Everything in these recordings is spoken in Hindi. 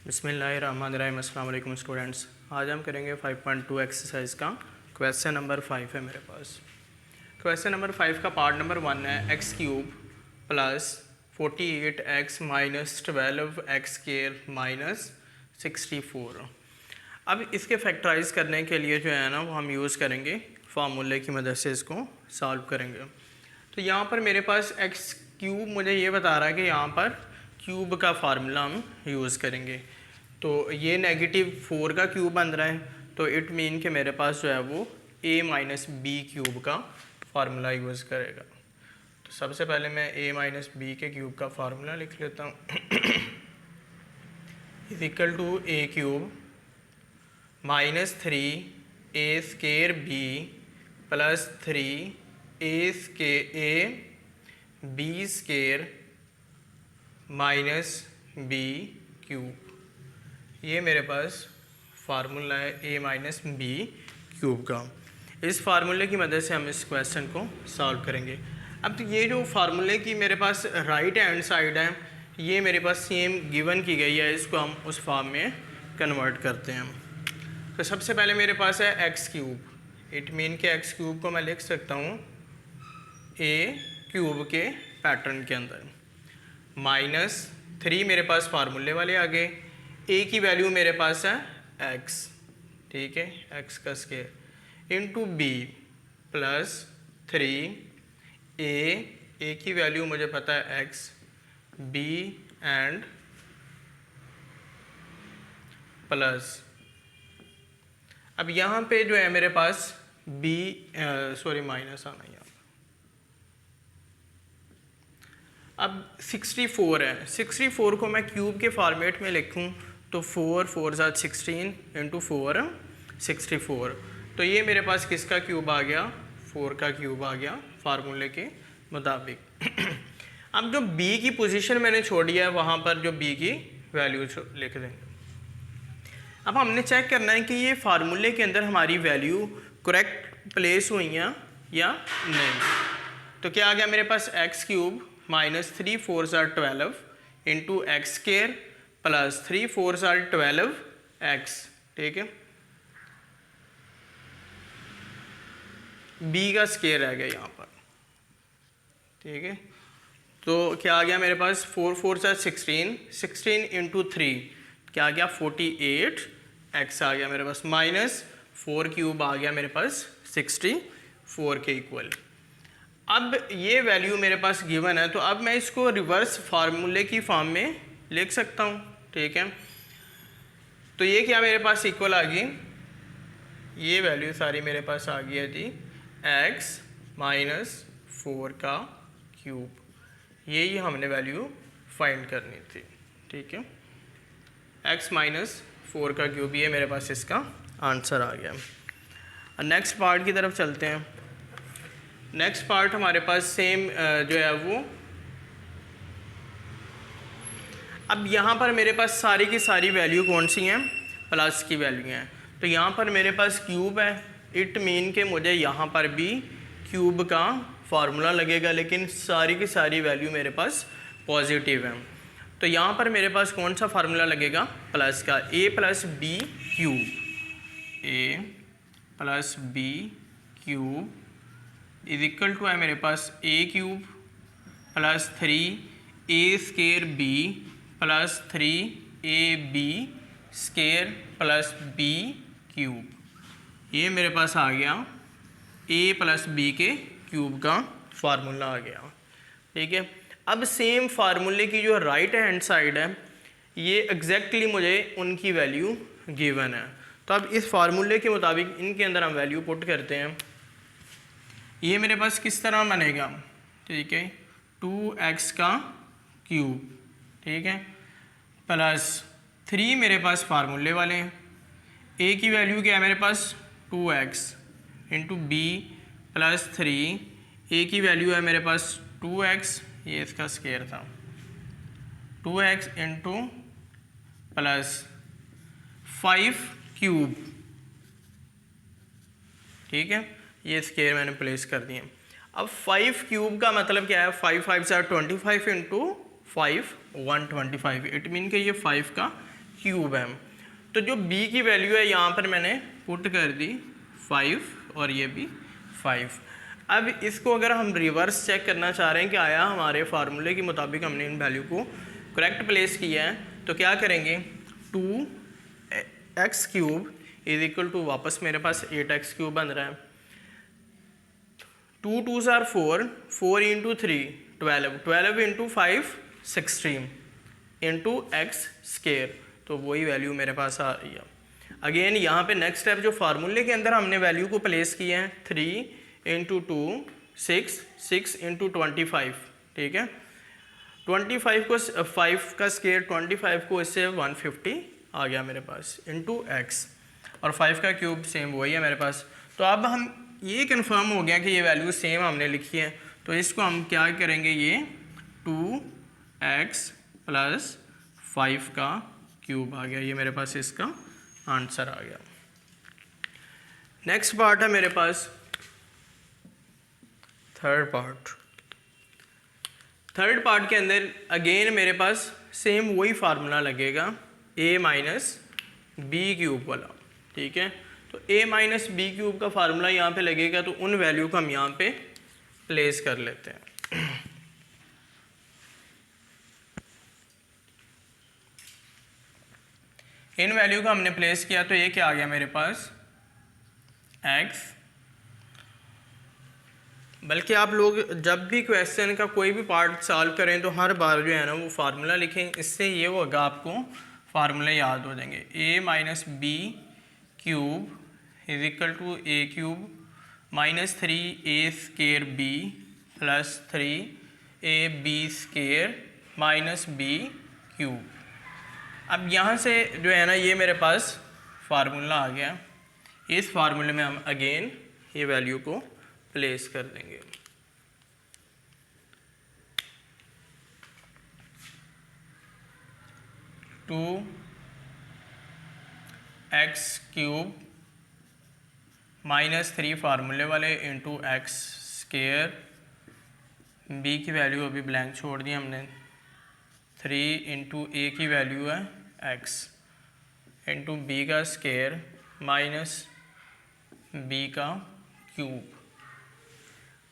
बिस्मिल्लाहिर्रहमानिर्रहीम। अस्सलाम वालेकुम स्टूडेंट्स। आज हम करेंगे 5.2 एक्सरसाइज का क्वेश्चन नंबर 5 है मेरे पास। क्वेश्चन नंबर 5 का पार्ट नंबर 1 है x cube plus 48x minus 12x square minus 64। अब इसके फैक्टराइज करने के लिए जो है ना वो हम यूज़ करेंगे फार्मूले की मदद से इसको सॉल्व करेंगे। तो यहाँ पर मेरे पास एक्स क्यूब मुझे ये बता रहा है कि यहाँ पर क्यूब का फार्मूला हम यूज़ करेंगे। तो ये -4 का क्यूब बन रहा है, तो इट मीन कि मेरे पास जो है वो a माइनस बी क्यूब का फार्मूला यूज़ करेगा। तो सबसे पहले मैं a माइनस बी के क्यूब का फार्मूला लिख लेता हूँ is equal to a cube minus 3a square b plus 3a b square minus b cube. ये मेरे पास फार्मूला है a माइनस बी क्यूब का। इस फार्मूले की मदद से हम इस क्वेश्चन को सॉल्व करेंगे। अब तो ये जो फार्मूले की मेरे पास राइट हैंड साइड है ये मेरे पास सेम गिवन की गई है, इसको हम उस फॉर्म में कन्वर्ट करते हैं। तो सबसे पहले मेरे पास है एक्स क्यूब, इट मीन के एक्स क्यूब को मैं लिख सकता हूँ a क्यूब के पैटर्न के अंदर, माइनस 3 मेरे पास फार्मूले वाले आ गए, a की वैल्यू मेरे पास है x, ठीक है, x का square into b plus 3a की वैल्यू मुझे पता है x, b एंड प्लस। अब यहाँ पे जो है मेरे पास माइनस आना यहाँ। अब 64 है, 64 को मैं क्यूब के फॉर्मेट में लिखूं तो 4 4 ज़ा 16 इंटू 4 64। तो ये मेरे पास किसका क्यूब आ गया, 4 का क्यूब आ गया फार्मूले के मुताबिक। अब जो b की पोजीशन मैंने छोड़ी है वहाँ पर जो b की वैल्यू लिख देंगे। अब हमने चेक करना है कि ये फार्मूले के अंदर हमारी वैल्यू करेक्ट प्लेस हुई हैं या नहीं। तो क्या आ गया मेरे पास एक्स क्यूब माइनस 3 4 ज़ा 12 इंटू एक्स स्क्वायर प्लस 3 4 ज़ा 12x, ठीक है, b का स्क्वायर रह गया यहाँ पर, ठीक है। तो क्या आ गया मेरे पास 4 4 ज़ा 16 इंटू 3 क्या आ गया 48x आ गया मेरे पास, माइनस 4 क्यूब आ गया मेरे पास 64 के इक्वल। अब ये वैल्यू मेरे पास गिवन है, तो अब मैं इसको रिवर्स फार्मूले की फॉर्म में लिख सकता हूँ, ठीक है। तो ये क्या मेरे पास इक्वल आ गई, ये वैल्यू सारी मेरे पास आ गई है जी x माइनस 4 का क्यूब। यही हमने वैल्यू फाइंड करनी थी, ठीक है, x माइनस 4 का क्यूब, ये मेरे पास इसका आंसर आ गया। नेक्स्ट पार्ट की तरफ चलते हैं। नेक्स्ट पार्ट हमारे पास सेम जो है वो, अब यहाँ पर मेरे पास सारी की सारी वैल्यू कौन सी हैं, प्लस की वैल्यू हैं। तो यहाँ पर मेरे पास क्यूब है, इट मीन के मुझे यहाँ पर भी क्यूब का फार्मूला लगेगा, लेकिन सारी की सारी वैल्यू मेरे पास पॉजिटिव है। तो यहाँ पर मेरे पास कौन सा फार्मूला लगेगा, प्लस का, a plus b cube, a plus b cube is equal to है मेरे पास a cube plus 3a square b plus 3ab square plus b cube. ये मेरे पास आ गया a प्लस b के क्यूब का फार्मूला आ गया, ठीक है। अब सेम फार्मूले की जो राइट हैंड साइड है ये एग्जैक्टली मुझे उनकी वैल्यू गिवन है। तो अब इस फार्मूले के मुताबिक इनके अंदर हम वैल्यू पुट करते हैं। ये मेरे पास किस तरह बनेगा, ठीक है, 2x का क्यूब, ठीक है, प्लस 3 मेरे पास फार्मूले वाले हैं, a की वैल्यू क्या है मेरे पास 2x into b plus 3, a की वैल्यू है मेरे पास 2x, ये इसका स्क्वायर था, 2x इंटू प्लस 5 क्यूब, ठीक है, ये स्क्वायर मैंने प्लेस कर दिए। अब 5 क्यूब का मतलब क्या है, 5 5 ज़ा 25 इंटू 5 125, इट मीन कि ये 5 का क्यूब है। तो जो b की वैल्यू है यहाँ पर मैंने पुट कर दी 5 और ये भी 5। अब इसको अगर हम रिवर्स चेक करना चाह रहे हैं कि आया हमारे फार्मूले के मुताबिक हमने इन वैल्यू को करेक्ट प्लेस किया है, तो क्या करेंगे 2x cube is equal to, वापस मेरे पास 8x क्यूब बन रहा है, 2 2s are 4, 4 into 3 12, 12 into 5 16 into x square, तो वही वैल्यू मेरे पास आ रही है। अगेन यहाँ पे नेक्स्ट स्टेप जो फार्मूले के अंदर हमने वैल्यू को प्लेस किया है 3 इंटू 2 6, 6 इंटू 25, ठीक है, 25 को 5 का स्केयर 25 को इससे 150 आ गया मेरे पास इंटू एक्स, और 5 का क्यूब सेम वही है मेरे पास। तो अब हम ये कंफर्म हो गया कि ये वैल्यू सेम हमने लिखी है, तो इसको हम क्या करेंगे, ये 2x प्लस 5 का क्यूब आ गया, ये मेरे पास इसका आंसर आ गया। नेक्स्ट पार्ट है मेरे पास थर्ड पार्ट। थर्ड पार्ट के अंदर अगेन मेरे पास सेम वही फार्मूला लगेगा a माइनस बी क्यूब वाला, ठीक है। तो a माइनस बी क्यूब का फार्मूला यहाँ पे लगेगा, तो उन वैल्यू को हम यहाँ पे प्लेस कर लेते हैं। इन वैल्यू को हमने प्लेस किया तो ये क्या आ गया मेरे पास x, बल्कि आप लोग जब भी क्वेश्चन का कोई भी पार्ट सॉल्व करें तो हर बार जो है ना वो फार्मूला लिखें, इससे ये होगा आपको फार्मूले याद हो जाएंगे। a minus b cube is equal to a cube minus 3a square b plus 3ab square minus b cube. अब यहाँ से जो है ना ये मेरे पास फार्मूला आ गया, इस फार्मूले में हम अगेन ये वैल्यू को प्लेस कर देंगे। टू एक्स क्यूब माइनस 3 फार्मूले वाले इंटू एक्स स्केयर, बी की वैल्यू अभी ब्लैंक छोड़ दी हमने, 3 इंटू ए की वैल्यू है x इंटू बी का स्केयर माइनस बी का क्यूब।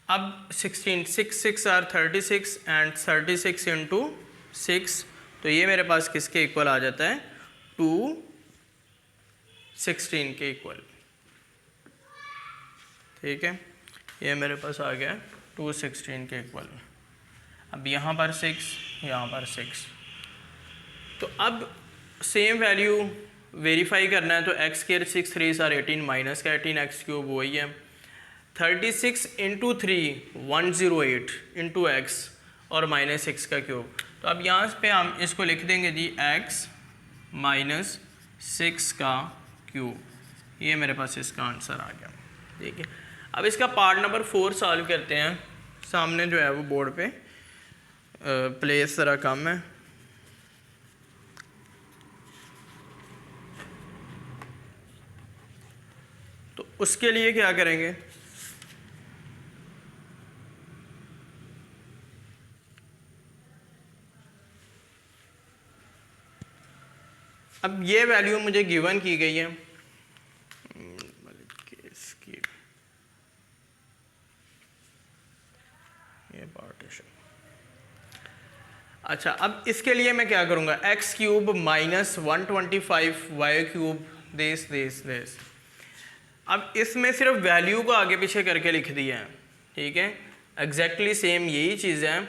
अब 16 6 6 आर 36 एंड 36 इंटू 6, तो ये मेरे पास किसके इक्वल आ जाता है 216 के इक्वल, ठीक है, ये मेरे पास आ गया 216 के इक्वल। अब यहाँ पर 6, यहाँ पर 6, तो अब सेम वैल्यू वेरीफाई करना है, तो x स्केयर 6 3 आर 18 माइनस का 18 एक्स क्यूब वही है, 36 इंटू 3 108 इंटू एक्स और माइनस 6 का क्यूब। तो अब यहाँ पे हम इसको लिख देंगे जी x माइनस 6 का क्यूब, ये मेरे पास इसका आंसर आ गया, ठीक है। अब इसका पार्ट नंबर 4 सॉल्व करते हैं, सामने जो है वो बोर्ड पे प्लेस ज़रा कम है। तो उसके लिए क्या करेंगे, अब ये वैल्यू मुझे गिवन की गई है, ये पार्टीशन। अच्छा, अब इसके लिए मैं क्या करूँगा, x cube minus 125 y cube this. अब इसमें सिर्फ वैल्यू को आगे पीछे करके लिख दिया है, ठीक है, एग्जैक्टली सेम यही चीज़ है,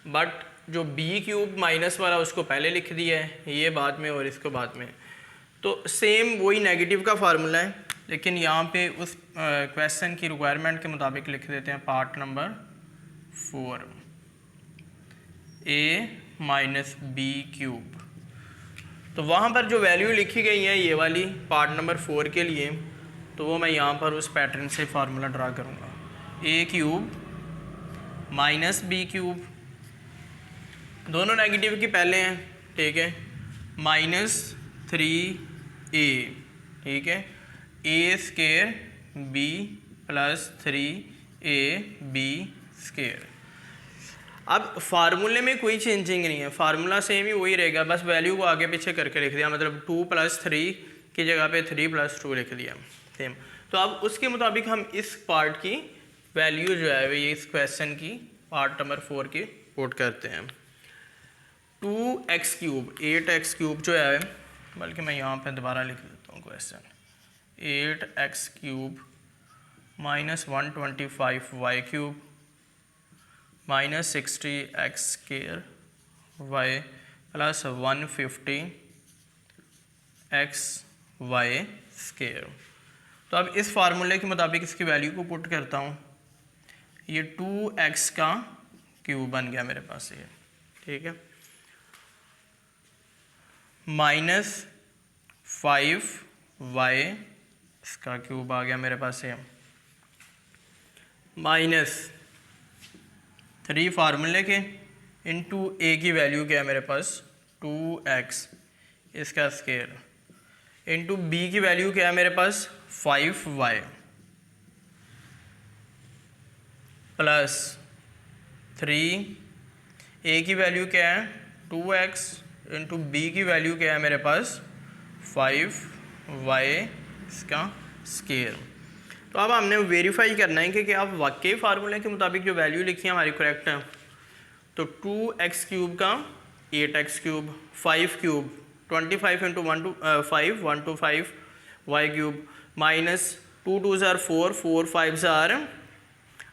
बट जो बी क्यूब माइनस वाला उसको पहले लिख दिया है, ये बाद में और इसको बाद में, तो सेम वही नेगेटिव का फार्मूला है, लेकिन यहाँ पे उस क्वेश्चन की रिक्वायरमेंट के मुताबिक लिख देते हैं part number 4 a minus b cube. तो वहाँ पर जो वैल्यू लिखी गई है ये वाली पार्ट नंबर 4 के लिए, तो वो मैं यहाँ पर उस पैटर्न से फार्मूला ड्रा करूँगा, a cube minus b cube, दोनों नेगेटिव की पहले हैं, ठीक है, माइनस 3a, ठीक है, a square b plus 3ab square. अब फार्मूले में कोई चेंजिंग नहीं है, फार्मूला सेम ही वही रहेगा, बस वैल्यू को आगे पीछे करके लिख दिया, मतलब 2 + 3 की जगह पे 3 + 2 लिख दिया सेम। तो अब उसके मुताबिक हम इस पार्ट की वैल्यू जो है ये इस क्वेश्चन की पार्ट नंबर 4 की पुट करते हैं। 2x³ 8x³ जो है, बल्कि मैं यहाँ पे दोबारा लिख देता हूँ question, 8x³ - 125y³ - 60x² y + 150xy²। तो अब इस फार्मूले के मुताबिक इसकी वैल्यू को पुट करता हूँ, ये 2x³ बन गया मेरे पास ये, ठीक है, -5y इसका क्यूब आ गया मेरे पास ये, -3 फार्मूले के इंटू a की वैल्यू क्या है मेरे पास 2x इसका स्केयर इंटू b की वैल्यू क्या है मेरे पास 5y प्लस 3 a की वैल्यू क्या है 2x इंटू b की वैल्यू क्या है मेरे पास 5y इसका स्केयर। तो अब हमने वेरीफाई करना है कि क्या आप वाकई फार्मूले के मुताबिक जो वैल्यू लिखी है हमारी करेक्ट है। तो 2x³ का 8x³, 5³ 25 × 1 to 5 125 y³ -2 2s are 4 4 5s are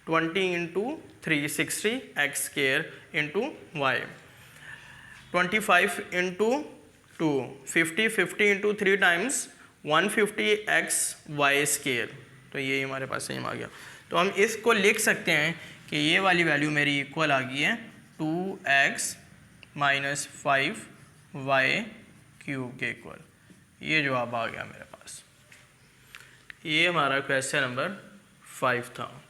20 × 3 60 x² × y 25 × 2 50 50 × 3 times 150xy²। तो ये हमारे पास सेम आ गया। तो हम इसको लिख सकते हैं कि ये वाली वैल्यू मेरी इक्वल आ गई है 2x - 5y³ के इक्वल। ये जवाब आ गया मेरे पास। ये हमारा क्वेश्चन नंबर 5 था।